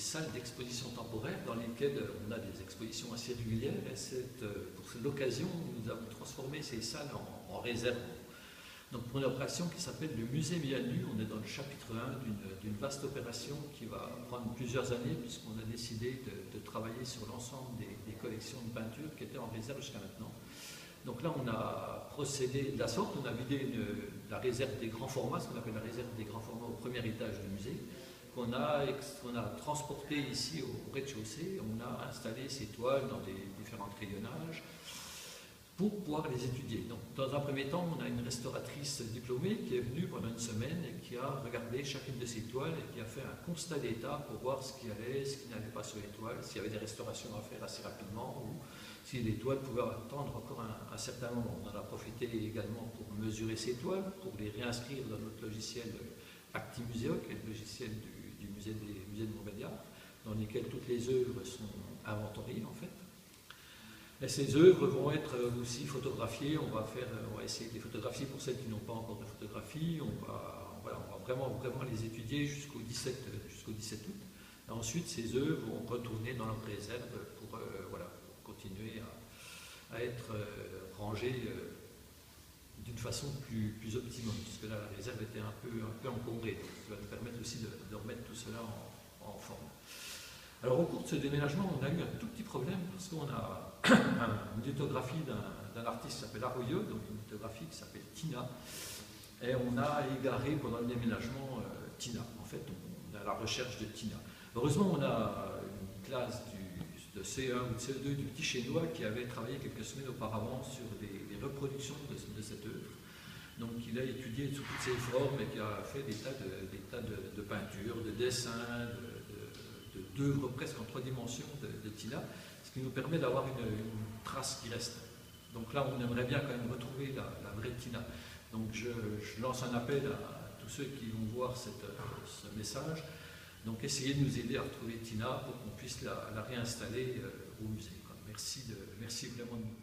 salles d'exposition temporaire dans lesquelles on a des expositions assez régulières. Et pour l'occasion, nous avons transformé ces salles en réserve. Donc pour une opération qui s'appelle le musée mis à nu, on est dans le chapitre 1 d'une vaste opération qui va prendre plusieurs années puisqu'on a décidé de travailler sur l'ensemble des collections de peinture qui étaient en réserve jusqu'à maintenant. Donc là, on a procédé de la sorte, on a vidé la réserve des grands formats, ce qu'on appelle la réserve des grands formats au premier étage du musée, qu'on a transporté ici au rez-de-chaussée. On a installé ces toiles dans des différents crayonnages pour pouvoir les étudier. Donc, dans un premier temps, on a une restauratrice diplômée qui est venue pendant une semaine et qui a regardé chacune de ces toiles et qui a fait un constat d'état pour voir ce qui allait, ce qui n'allait pas sur les toiles, s'il y avait des restaurations à faire assez rapidement ou si les toiles pouvaient attendre encore un certain moment. On en a profité également pour mesurer ces toiles, pour les réinscrire dans notre logiciel ActiMuseo, qui est le logiciel du musée de Montbéliard, dans lequel toutes les œuvres sont inventoriées en fait. Et ces œuvres vont être aussi photographiées. On va essayer de les photographier pour celles qui n'ont pas encore de photographie. On va vraiment les étudier jusqu'au 17 août. Et ensuite, ces œuvres vont retourner dans leur réserve pour continuer à être rangées d'une façon plus optimum, puisque là, la réserve était un peu encombrée. Donc, ça va nous permettre aussi de remettre tout cela en forme. Alors, au cours de ce déménagement, on a eu un tout petit problème, parce qu'on a une lithographie d'un artiste qui s'appelle Arroyo, donc une lithographie qui s'appelle Tina, et on a égaré pendant le déménagement Tina. En fait, on est à la recherche de Tina. Heureusement, on a une classe de C1 ou de CE2 du petit Chénois qui avait travaillé quelques semaines auparavant sur des reproductions de cette œuvre. Donc, il a étudié sous toutes ses formes et qui a fait des tas de peintures, de dessins, d'œuvres presque en 3 dimensions de Tina, ce qui nous permet d'avoir une trace qui reste. Donc là, on aimerait bien quand même retrouver la vraie Tina. Donc je lance un appel à tous ceux qui vont voir ce message. Donc essayez de nous aider à retrouver Tina pour qu'on puisse la réinstaller au musée. Merci vraiment de nous